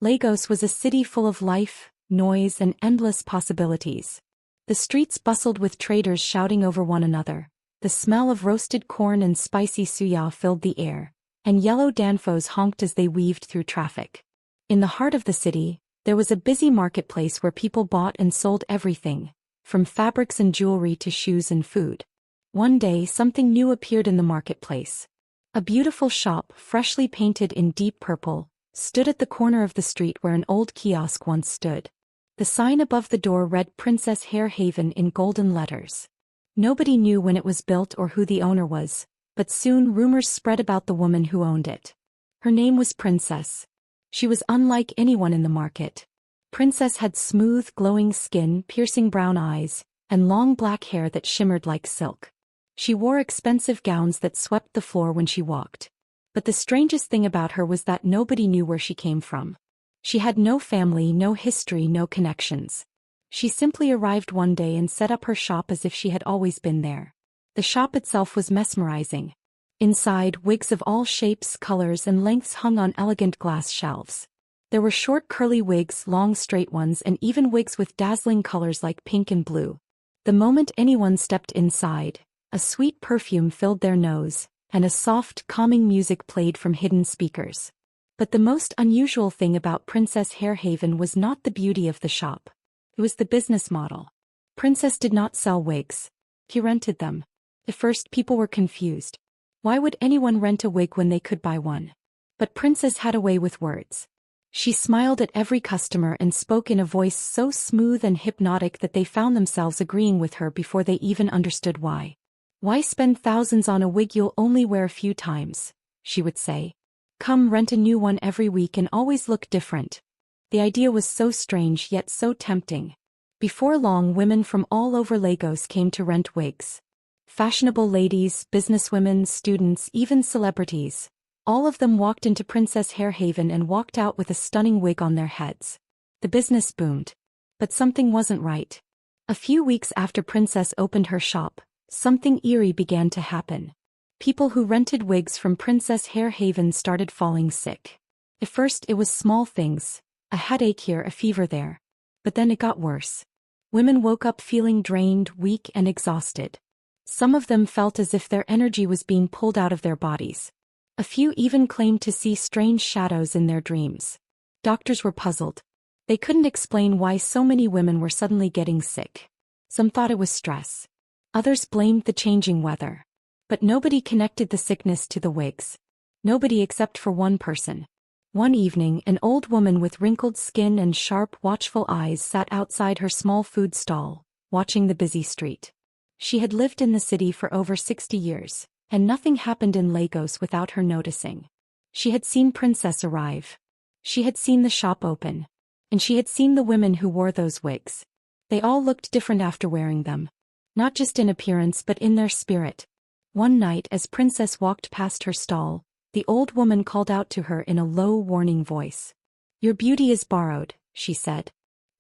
Lagos was a city full of life, noise, and endless possibilities. The streets bustled with traders shouting over one another. The smell of roasted corn and spicy suya filled the air, and yellow danfos honked as they weaved through traffic. In the heart of the city, there was a busy marketplace where people bought and sold everything, from fabrics and jewelry to shoes and food. One day, something new appeared in the marketplace. A beautiful shop, freshly painted in deep purple, stood at the corner of the street where an old kiosk once stood. The sign above the door read Princess Hair Haven in golden letters. Nobody knew when it was built or who the owner was, but soon rumors spread about the woman who owned it. Her name was Princess. She was unlike anyone in the market. Princess had smooth, glowing skin, piercing brown eyes, and long black hair that shimmered like silk. She wore expensive gowns that swept the floor when she walked. But the strangest thing about her was that nobody knew where she came from. She had no family, no history, no connections. She simply arrived one day and set up her shop as if she had always been there. The shop itself was mesmerizing. Inside, wigs of all shapes, colors, and lengths hung on elegant glass shelves. There were short curly wigs, long straight ones, and even wigs with dazzling colors like pink and blue. The moment anyone stepped inside, a sweet perfume filled their nose, and a soft, calming music played from hidden speakers. But the most unusual thing about Princess Hair Haven was not the beauty of the shop. It was the business model. Princess did not sell wigs. She rented them. At first, people were confused. Why would anyone rent a wig when they could buy one? But Princess had a way with words. She smiled at every customer and spoke in a voice so smooth and hypnotic that they found themselves agreeing with her before they even understood why. "Why spend thousands on a wig you'll only wear a few times?" she would say. "Come rent a new one every week and always look different." The idea was so strange yet so tempting. Before long, women from all over Lagos came to rent wigs. Fashionable ladies, businesswomen, students, even celebrities. All of them walked into Princess Hair Haven and walked out with a stunning wig on their heads. The business boomed. But something wasn't right. A few weeks after Princess opened her shop, something eerie began to happen. People who rented wigs from Princess Hair Haven started falling sick. At first it was small things, a headache here, a fever there. But then it got worse. Women woke up feeling drained, weak, and exhausted. Some of them felt as if their energy was being pulled out of their bodies. A few even claimed to see strange shadows in their dreams. Doctors were puzzled. They couldn't explain why so many women were suddenly getting sick. Some thought it was stress. Others blamed the changing weather. But nobody connected the sickness to the wigs. Nobody except for one person. One evening, an old woman with wrinkled skin and sharp, watchful eyes sat outside her small food stall, watching the busy street. She had lived in the city for over 60 years, and nothing happened in Lagos without her noticing. She had seen Princess arrive. She had seen the shop open. And she had seen the women who wore those wigs. They all looked different after wearing them. Not just in appearance but in their spirit. One night as Princess walked past her stall, the old woman called out to her in a low, warning voice. "Your beauty is borrowed," she said.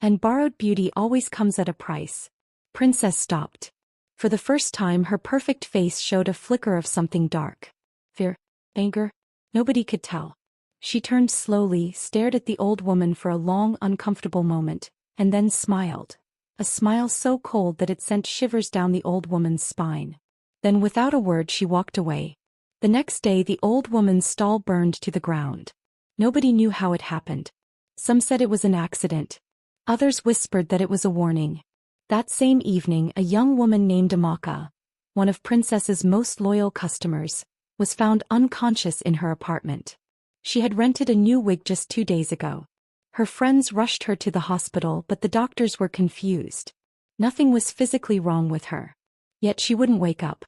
"And borrowed beauty always comes at a price." Princess stopped. For the first time her perfect face showed a flicker of something dark. Fear? Anger? Nobody could tell. She turned slowly, stared at the old woman for a long, uncomfortable moment, and then smiled. A smile so cold that it sent shivers down the old woman's spine. Then without a word she walked away. The next day the old woman's stall burned to the ground. Nobody knew how it happened. Some said it was an accident. Others whispered that it was a warning. That same evening a young woman named Omalicha, one of Princess's most loyal customers, was found unconscious in her apartment. She had rented a new wig just 2 days ago. Her friends rushed her to the hospital but the doctors were confused. Nothing was physically wrong with her. Yet she wouldn't wake up.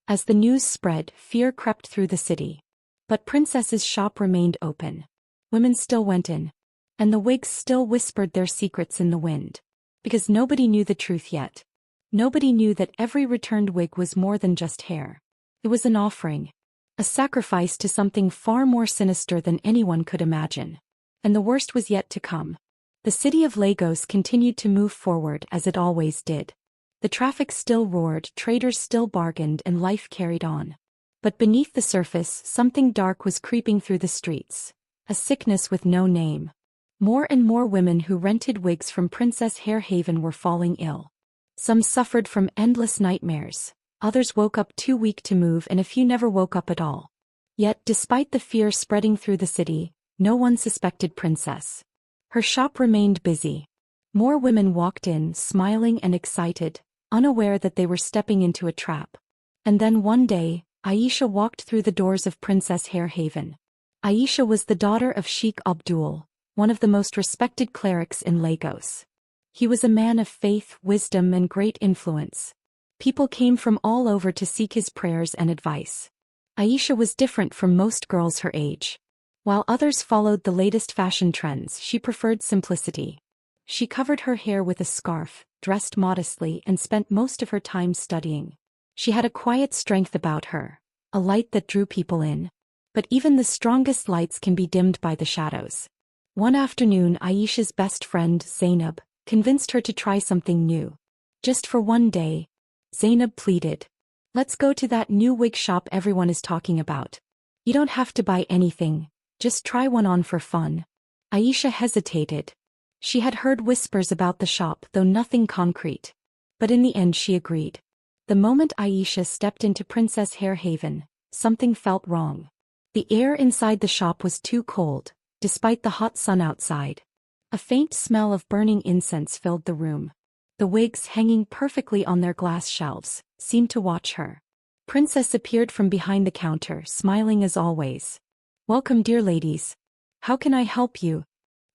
As the news spread, fear crept through the city. But Princess's shop remained open. Women still went in. And the wigs still whispered their secrets in the wind. Because nobody knew the truth yet. Nobody knew that every returned wig was more than just hair. It was an offering. A sacrifice to something far more sinister than anyone could imagine. And the worst was yet to come. The city of Lagos continued to move forward as it always did. The traffic still roared, traders still bargained, and life carried on. But beneath the surface, something dark was creeping through the streets. A sickness with no name. More and more women who rented wigs from Princess Hairhaven were falling ill. Some suffered from endless nightmares, others woke up too weak to move, and a few never woke up at all. Yet, despite the fear spreading through the city, no one suspected Princess. Her shop remained busy. More women walked in, smiling and excited, unaware that they were stepping into a trap. And then one day, Aisha walked through the doors of Princess Hairhaven. Aisha was the daughter of Sheikh Abdul, one of the most respected clerics in Lagos. He was a man of faith, wisdom, and great influence. People came from all over to seek his prayers and advice. Aisha was different from most girls her age. While others followed the latest fashion trends, she preferred simplicity. She covered her hair with a scarf, dressed modestly, and spent most of her time studying. She had a quiet strength about her, a light that drew people in. But even the strongest lights can be dimmed by the shadows. One afternoon, Aisha's best friend, Zainab, convinced her to try something new. Just for one day, Zainab pleaded. Let's go to that new wig shop everyone is talking about. You don't have to buy anything, just try one on for fun. Aisha hesitated. She had heard whispers about the shop, though nothing concrete. But in the end she agreed. The moment Aisha stepped into Princess Hairhaven, something felt wrong. The air inside the shop was too cold, despite the hot sun outside. A faint smell of burning incense filled the room. The wigs, hanging perfectly on their glass shelves, seemed to watch her. Princess appeared from behind the counter, smiling as always. Welcome, dear ladies. How can I help you?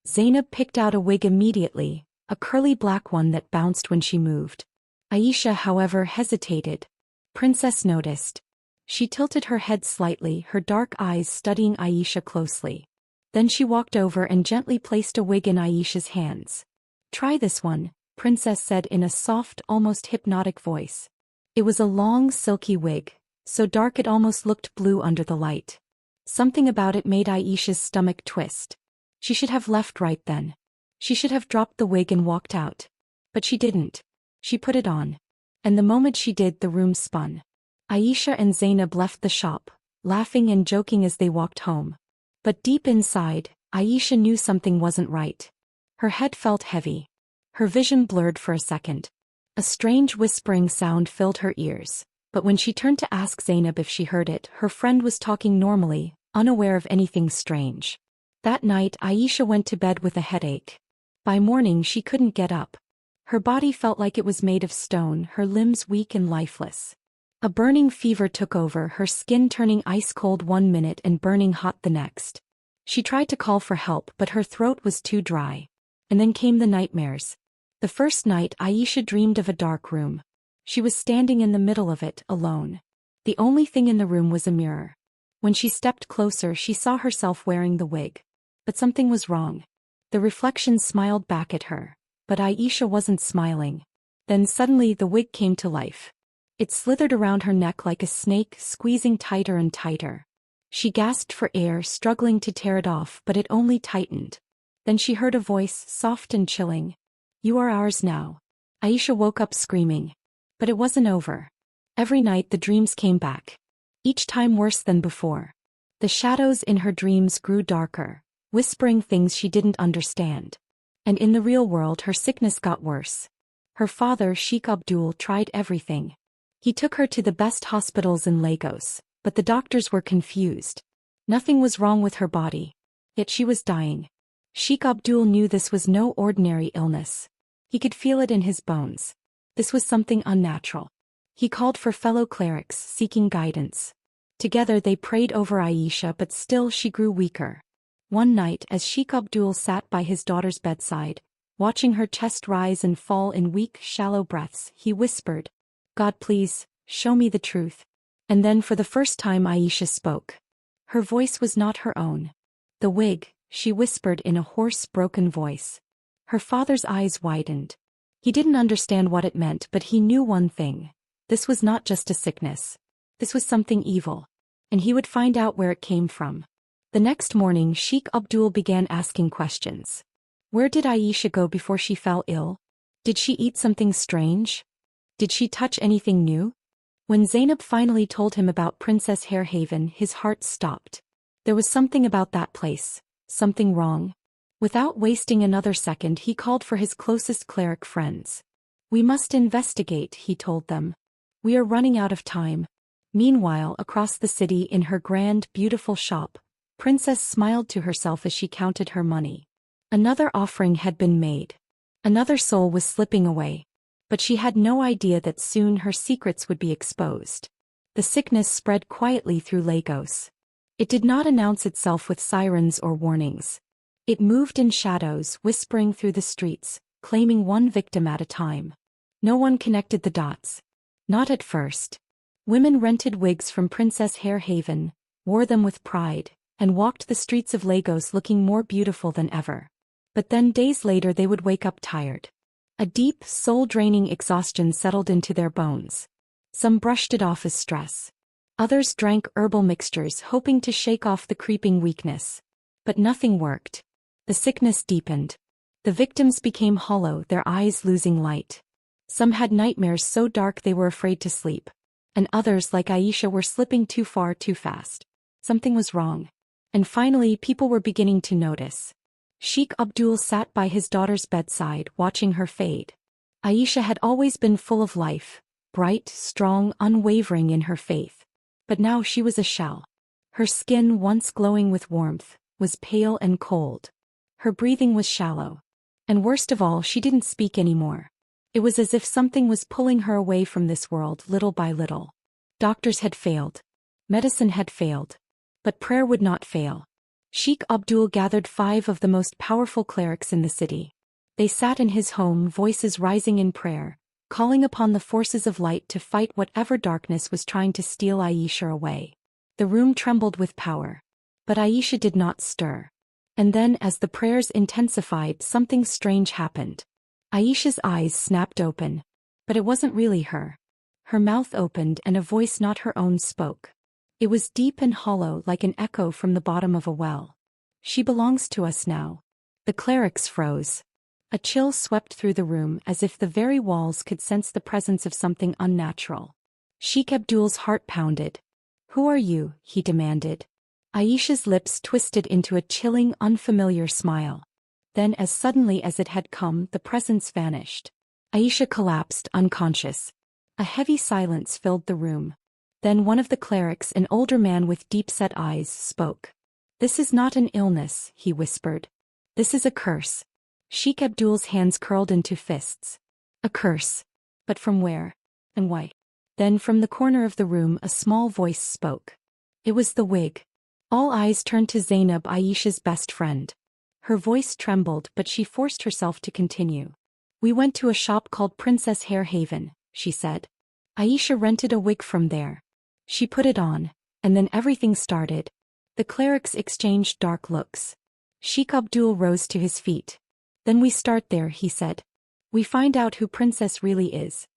Zainab picked out a wig immediately, a curly black one that bounced when she moved. Aisha, however, hesitated. Princess noticed. She tilted her head slightly, her dark eyes studying Aisha closely. Then she walked over and gently placed a wig in Aisha's hands. Try this one, Princess said in a soft, almost hypnotic voice. It was a long, silky wig, so dark it almost looked blue under the light. Something about it made Aisha's stomach twist. She should have left right then. She should have dropped the wig and walked out. But she didn't. She put it on. And the moment she did, the room spun. Aisha and Zainab left the shop, laughing and joking as they walked home. But deep inside, Aisha knew something wasn't right. Her head felt heavy. Her vision blurred for a second. A strange whispering sound filled her ears, but when she turned to ask Zainab if she heard it, her friend was talking normally, unaware of anything strange. That night, Aisha went to bed with a headache. By morning, she couldn't get up. Her body felt like it was made of stone, her limbs weak and lifeless. A burning fever took over, her skin turning ice-cold one minute and burning hot the next. She tried to call for help, but her throat was too dry. And then came the nightmares. The first night, Aisha dreamed of a dark room. She was standing in the middle of it, alone. The only thing in the room was a mirror. When she stepped closer, she saw herself wearing the wig. But something was wrong. The reflection smiled back at her, but Aisha wasn't smiling. Then suddenly the wig came to life. It slithered around her neck like a snake, squeezing tighter and tighter. She gasped for air, struggling to tear it off, but it only tightened. Then she heard a voice, soft and chilling. You are ours now. Aisha woke up screaming. But it wasn't over. Every night the dreams came back. Each time worse than before. The shadows in her dreams grew darker, whispering things she didn't understand. And in the real world her sickness got worse. Her father, Sheikh Abdul, tried everything. He took her to the best hospitals in Lagos, but the doctors were confused. Nothing was wrong with her body. Yet she was dying. Sheikh Abdul knew this was no ordinary illness. He could feel it in his bones. This was something unnatural. He called for fellow clerics, seeking guidance. Together they prayed over Aisha, but still she grew weaker. One night, as Sheikh Abdul sat by his daughter's bedside, watching her chest rise and fall in weak, shallow breaths, he whispered, God, please, show me the truth. And then for the first time Aisha spoke. Her voice was not her own. The wig, she whispered in a hoarse, broken voice. Her father's eyes widened. He didn't understand what it meant, but he knew one thing. This was not just a sickness. This was something evil. And he would find out where it came from. The next morning, Sheikh Abdul began asking questions. Where did Aisha go before she fell ill? Did she eat something strange? Did she touch anything new? When Zainab finally told him about Princess Hairhaven, his heart stopped. There was something about that place, something wrong. Without wasting another second, he called for his closest cleric friends. "We must investigate," he told them. "We are running out of time." Meanwhile, across the city in her grand, beautiful shop, Princess smiled to herself as she counted her money. Another offering had been made. Another soul was slipping away. But she had no idea that soon her secrets would be exposed. The sickness spread quietly through Lagos. It did not announce itself with sirens or warnings. It moved in shadows, whispering through the streets, claiming one victim at a time. No one connected the dots. Not at first. Women rented wigs from Princess Hair Haven, wore them with pride, and walked the streets of Lagos looking more beautiful than ever. But then days later they would wake up tired. A deep, soul-draining exhaustion settled into their bones. Some brushed it off as stress. Others drank herbal mixtures hoping to shake off the creeping weakness. But nothing worked. The sickness deepened. The victims became hollow, their eyes losing light. Some had nightmares so dark they were afraid to sleep. And others, like Aisha, were slipping too far too fast. Something was wrong. And finally, people were beginning to notice. Sheikh Abdul sat by his daughter's bedside, watching her fade. Aisha had always been full of life, bright, strong, unwavering in her faith. But now she was a shell. Her skin, once glowing with warmth, was pale and cold. Her breathing was shallow. And worst of all, she didn't speak anymore. It was as if something was pulling her away from this world little by little. Doctors had failed. Medicine had failed. But prayer would not fail. Sheikh Abdul gathered 5 of the most powerful clerics in the city. They sat in his home, voices rising in prayer, calling upon the forces of light to fight whatever darkness was trying to steal Aisha away. The room trembled with power. But Aisha did not stir. And then, as the prayers intensified, something strange happened. Aisha's eyes snapped open. But it wasn't really her. Her mouth opened and a voice not her own spoke. It was deep and hollow, like an echo from the bottom of a well. "She belongs to us now." The clerics froze. A chill swept through the room as if the very walls could sense the presence of something unnatural. Sheikh Abdul's heart pounded. "Who are you?" he demanded. Aisha's lips twisted into a chilling, unfamiliar smile. Then, as suddenly as it had come, the presence vanished. Aisha collapsed, unconscious. A heavy silence filled the room. Then one of the clerics, an older man with deep-set eyes, spoke. "This is not an illness," he whispered. "This is a curse." Sheikh Abdul's hands curled into fists. A curse. But from where? And why? Then from the corner of the room a small voice spoke. It was the wig. All eyes turned to Zainab, Aisha's best friend. Her voice trembled, but she forced herself to continue. "We went to a shop called Princess Hair Haven," she said. "Aisha rented a wig from there. She put it on, and then everything started." The clerics exchanged dark looks. Sheikh Abdul rose to his feet. "Then we start there," he said. "We find out who Princess really is."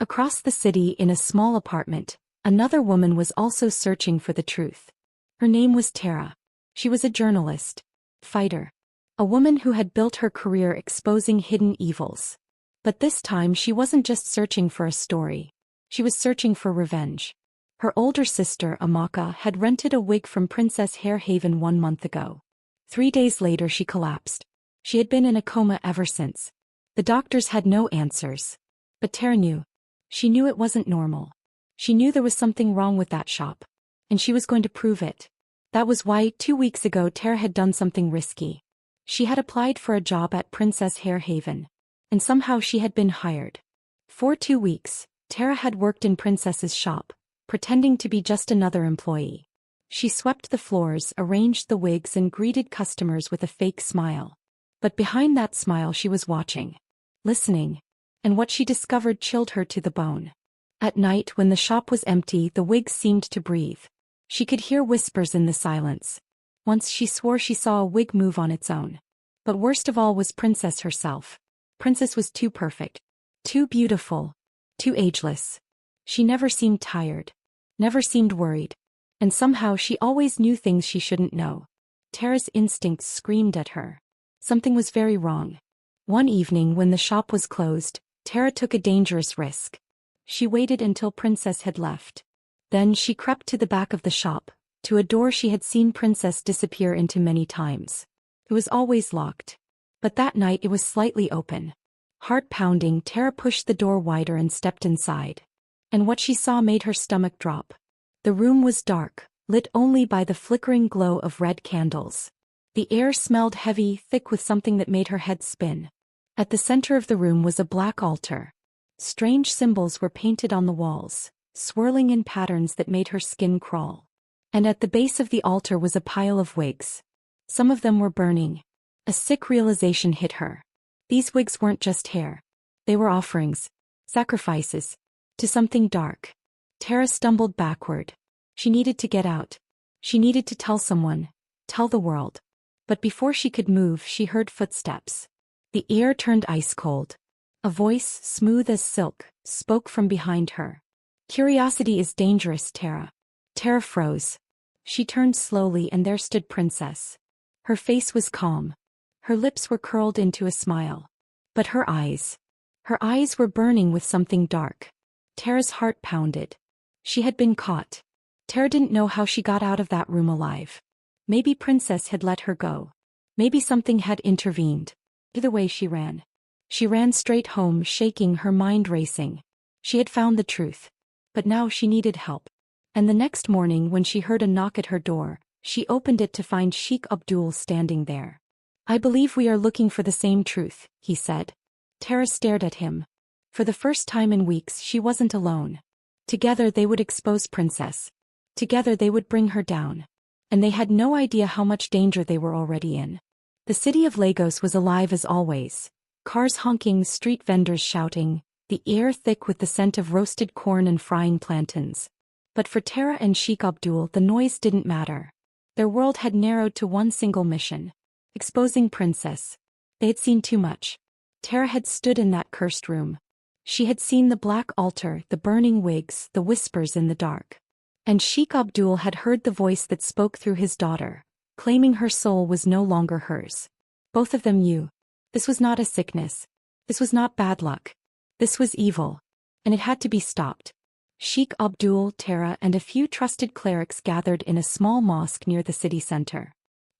Across the city, in a small apartment, another woman was also searching for the truth. Her name was Tara. She was a journalist, fighter, a woman who had built her career exposing hidden evils. But this time she wasn't just searching for a story. She was searching for revenge. Her older sister, Amaka, had rented a wig from Princess Hair Haven 1 month ago. 3 days later she collapsed. She had been in a coma ever since. The doctors had no answers. But Tara knew. She knew it wasn't normal. She knew there was something wrong with that shop. And she was going to prove it. That was why, 2 weeks ago, Tara had done something risky. She had applied for a job at Princess Hair Haven. And somehow she had been hired. For 2 weeks, Tara had worked in Princess's shop, pretending to be just another employee. She swept the floors, arranged the wigs, and greeted customers with a fake smile. But behind that smile she was watching, listening, and what she discovered chilled her to the bone. At night, when the shop was empty, the wigs seemed to breathe. She could hear whispers in the silence. Once she swore she saw a wig move on its own. But worst of all was Princess herself. Princess was too perfect, too beautiful, too ageless. She never seemed tired, never seemed worried. And somehow she always knew things she shouldn't know. Tara's instincts screamed at her. Something was very wrong. One evening when the shop was closed, Tara took a dangerous risk. She waited until Princess had left. Then she crept to the back of the shop, to a door she had seen Princess disappear into many times. It was always locked. But that night it was slightly open. Heart pounding, Tara pushed the door wider and stepped inside. And what she saw made her stomach drop. The room was dark, lit only by the flickering glow of red candles. The air smelled heavy, thick with something that made her head spin. At the center of the room was a black altar. Strange symbols were painted on the walls, swirling in patterns that made her skin crawl. And at the base of the altar was a pile of wigs. Some of them were burning. A sick realization hit her. These wigs weren't just hair. They were offerings, sacrifices, to something dark. Tara stumbled backward. She needed to get out. She needed to tell someone, tell the world. But before she could move, she heard footsteps. The air turned ice cold. A voice, smooth as silk, spoke from behind her. Curiosity is dangerous, Tara. Tara froze. She turned slowly and there stood Princess. Her face was calm. Her lips were curled into a smile. But her eyes were burning with something dark. Tara's heart pounded. She had been caught. Tara didn't know how she got out of that room alive. Maybe Princess had let her go. Maybe something had intervened. Either way she ran. She ran straight home, shaking, her mind racing. She had found the truth. But now she needed help. And the next morning when she heard a knock at her door, she opened it to find Sheikh Abdul standing there. "I believe we are looking for the same truth," he said. Tara stared at him. For the first time in weeks she wasn't alone. Together they would expose Princess. Together they would bring her down. And they had no idea how much danger they were already in. The city of Lagos was alive as always. Cars honking, street vendors shouting, the air thick with the scent of roasted corn and frying plantains. But for Tara and Sheikh Abdul the noise didn't matter. Their world had narrowed to one single mission. Exposing Princess. They had seen too much. Tara had stood in that cursed room. She had seen the black altar, the burning wigs, the whispers in the dark. And Sheikh Abdul had heard the voice that spoke through his daughter, claiming her soul was no longer hers. Both of them knew. This was not a sickness. This was not bad luck. This was evil. And it had to be stopped. Sheikh Abdul, Tara, and a few trusted clerics gathered in a small mosque near the city center.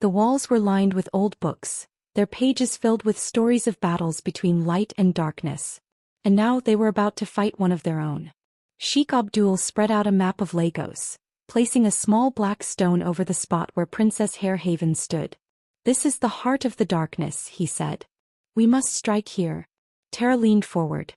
The walls were lined with old books, their pages filled with stories of battles between light and darkness. And now they were about to fight one of their own. Sheikh Abdul spread out a map of Lagos, placing a small black stone over the spot where Princess Haven stood. "This is the heart of the darkness," he said. "We must strike here." Tara leaned forward.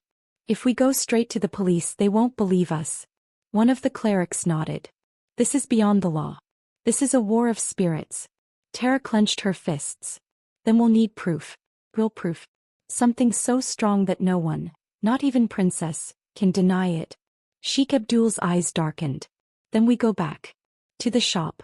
"If we go straight to the police, they won't believe us." One of the clerics nodded. "This is beyond the law. This is a war of spirits." Tara clenched her fists. "Then we'll need proof. Real proof. Something so strong that no one, not even Princess, can deny it." Sheikh Abdul's eyes darkened. "Then we go back. To the shop."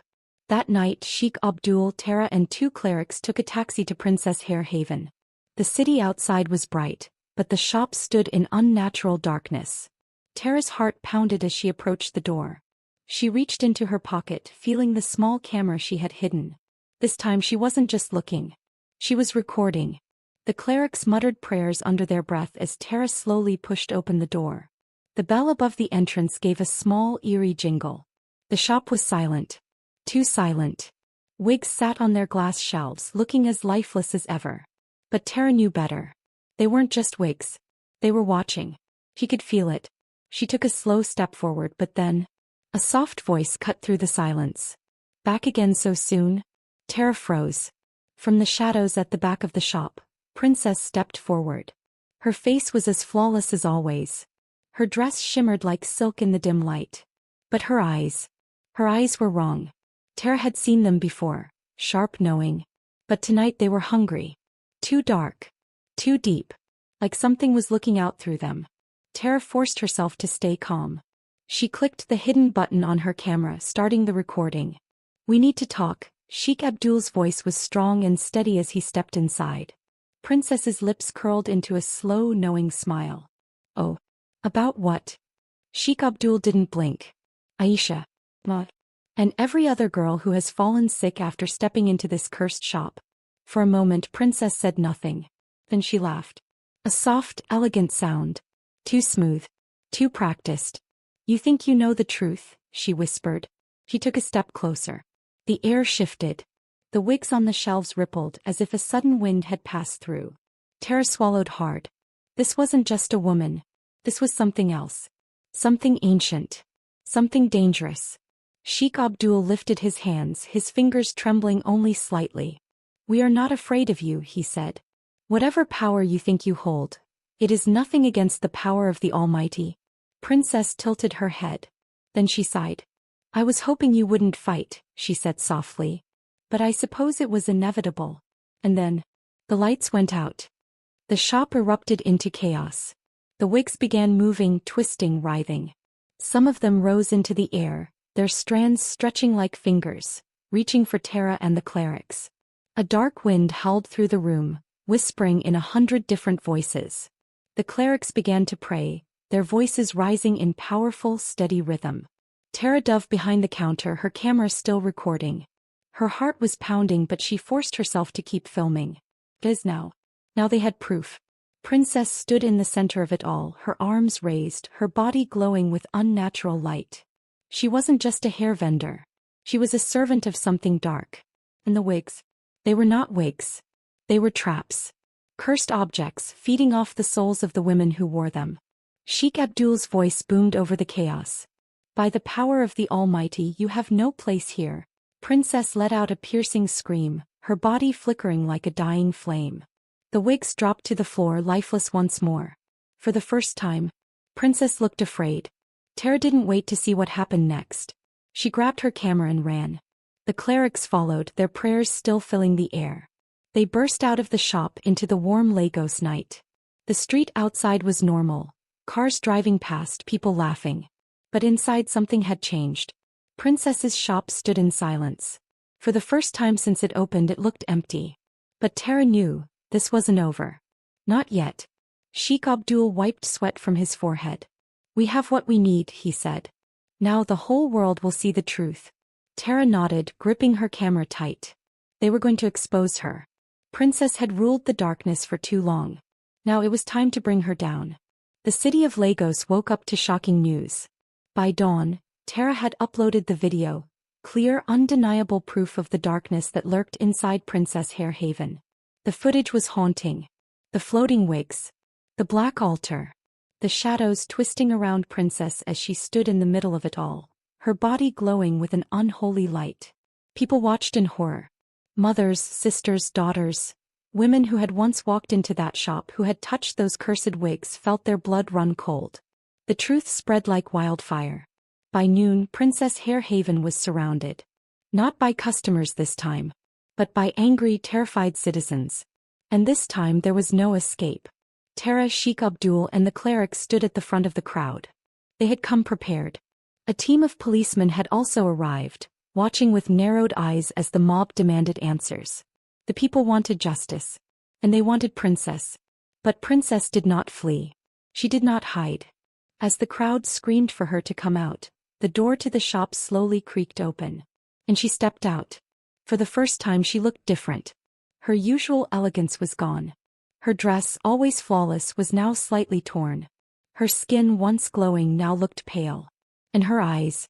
That night Sheikh Abdul, Tara and two clerics took a taxi to Princess Haven. The city outside was bright, but the shop stood in unnatural darkness. Tara's heart pounded as she approached the door. She reached into her pocket, feeling the small camera she had hidden. This time she wasn't just looking. She was recording. The clerics muttered prayers under their breath as Tara slowly pushed open the door. The bell above the entrance gave a small, eerie jingle. The shop was silent. Too silent. Wigs sat on their glass shelves, looking as lifeless as ever. But Tara knew better. They weren't just wigs. They were watching. She could feel it. She took a slow step forward, but then a soft voice cut through the silence. "Back again so soon?" Tara froze. From the shadows at the back of the shop, Princess stepped forward. Her face was as flawless as always. Her dress shimmered like silk in the dim light. But her eyes were wrong. Tara had seen them before, sharp, knowing. But tonight they were hungry. Too dark. Too deep. Like something was looking out through them. Tara forced herself to stay calm. She clicked the hidden button on her camera, starting the recording. "We need to talk." Sheikh Abdul's voice was strong and steady as he stepped inside. Princess's lips curled into a slow, knowing smile. "Oh. About what?" Sheikh Abdul didn't blink. "Aisha. Ma. And every other girl who has fallen sick after stepping into this cursed shop." For a moment Princess said nothing. Then she laughed. A soft, elegant sound. Too smooth. Too practiced. "You think you know the truth," she whispered. She took a step closer. The air shifted. The wigs on the shelves rippled as if a sudden wind had passed through. Tara swallowed hard. This wasn't just a woman. This was something else. Something ancient. Something dangerous. Sheikh Abdul lifted his hands, his fingers trembling only slightly. "We are not afraid of you," he said. "Whatever power you think you hold, it is nothing against the power of the Almighty." Princess tilted her head. Then she sighed. "I was hoping you wouldn't fight," she said softly. "But I suppose it was inevitable." And then, the lights went out. The shop erupted into chaos. The wigs began moving, twisting, writhing. Some of them rose into the air, their strands stretching like fingers, reaching for Tara and the clerics. A dark wind howled through the room, whispering in 100 different voices. The clerics began to pray, their voices rising in powerful, steady rhythm. Tara dove behind the counter, her camera still recording. Her heart was pounding, but she forced herself to keep filming. Now they had proof. Princess stood in the center of it all, her arms raised, her body glowing with unnatural light. She wasn't just a hair vendor. She was a servant of something dark. And the wigs? They were not wigs. They were traps. Cursed objects, feeding off the souls of the women who wore them. Sheikh Abdul's voice boomed over the chaos. "By the power of the Almighty, you have no place here." Princess let out a piercing scream, her body flickering like a dying flame. The wigs dropped to the floor, lifeless once more. For the first time, Princess looked afraid. Tara didn't wait to see what happened next. She grabbed her camera and ran. The clerics followed, their prayers still filling the air. They burst out of the shop into the warm Lagos night. The street outside was normal, cars driving past, people laughing. But inside something had changed. Princess's shop stood in silence. For the first time since it opened, it looked empty. But Tara knew, this wasn't over. Not yet. Sheikh Abdul wiped sweat from his forehead. "We have what we need," he said. "Now the whole world will see the truth." Tara nodded, gripping her camera tight. They were going to expose her. Princess had ruled the darkness for too long. Now it was time to bring her down. The city of Lagos woke up to shocking news. By dawn, Tara had uploaded the video, clear, undeniable proof of the darkness that lurked inside Princess Hair Haven. The footage was haunting. The floating wigs. The black altar. The shadows twisting around Princess as she stood in the middle of it all, her body glowing with an unholy light. People watched in horror. Mothers, sisters, daughters. Women who had once walked into that shop, who had touched those cursed wigs, felt their blood run cold. The truth spread like wildfire. By noon, Princess Hair Haven was surrounded. Not by customers this time, but by angry, terrified citizens. And this time there was no escape. Tara, Sheikh Abdul and the clerics stood at the front of the crowd. They had come prepared. A team of policemen had also arrived, watching with narrowed eyes as the mob demanded answers. The people wanted justice. And they wanted Princess. But Princess did not flee. She did not hide. As the crowd screamed for her to come out, the door to the shop slowly creaked open. And she stepped out. For the first time she looked different. Her usual elegance was gone. Her dress, always flawless, was now slightly torn. Her skin, once glowing, now looked pale. And her eyes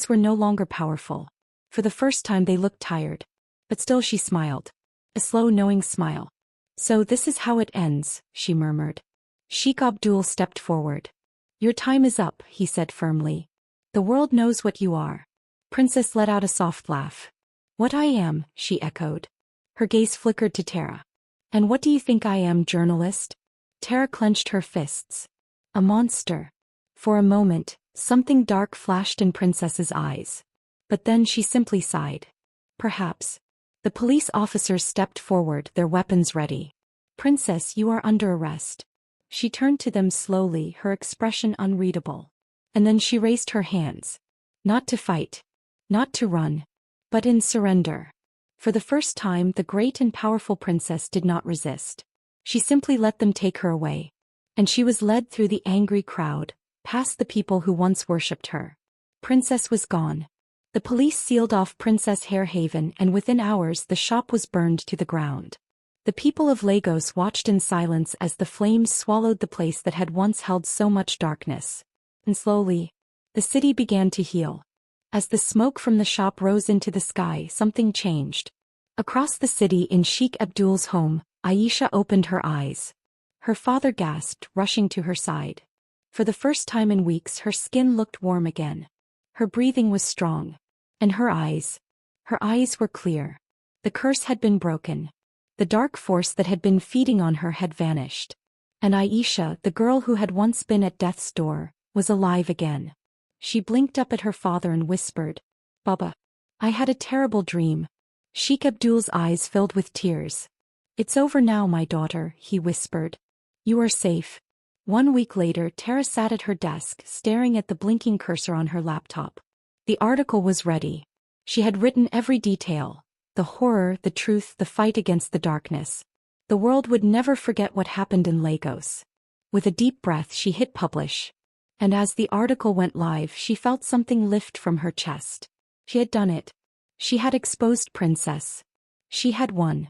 were no longer powerful. For the first time they looked tired. But still she smiled. A slow, knowing smile. "So this is how it ends," she murmured. Sheikh Abdul stepped forward. "Your time is up," he said firmly. "The world knows what you are." Princess let out a soft laugh. "What I am," she echoed. Her gaze flickered to Tara. "And what do you think I am, journalist?" Tara clenched her fists. "A monster." For a moment, something dark flashed in Princess's eyes. But then she simply sighed. "Perhaps." The police officers stepped forward, their weapons ready. "Princess, you are under arrest." She turned to them slowly, her expression unreadable. And then she raised her hands. Not to fight. Not to run. But in surrender. For the first time, the great and powerful princess did not resist. She simply let them take her away. And she was led through the angry crowd, past the people who once worshipped her. Princess was gone. The police sealed off Princess Hair Haven, and within hours the shop was burned to the ground. The people of Lagos watched in silence as the flames swallowed the place that had once held so much darkness. And slowly, the city began to heal. As the smoke from the shop rose into the sky, something changed. Across the city in Sheikh Abdul's home, Aisha opened her eyes. Her father gasped, rushing to her side. For the first time in weeks her skin looked warm again. Her breathing was strong. And her eyes were clear. The curse had been broken. The dark force that had been feeding on her had vanished. And Aisha, the girl who had once been at death's door, was alive again. She blinked up at her father and whispered, "Baba, I had a terrible dream." Sheikh Abdul's eyes filled with tears. "It's over now, my daughter," he whispered. "You are safe." 1 week later, Tara sat at her desk, staring at the blinking cursor on her laptop. The article was ready. She had written every detail. The horror, the truth, the fight against the darkness. The world would never forget what happened in Lagos. With a deep breath she hit publish. And as the article went live she felt something lift from her chest. She had done it. She had exposed Princess. She had won.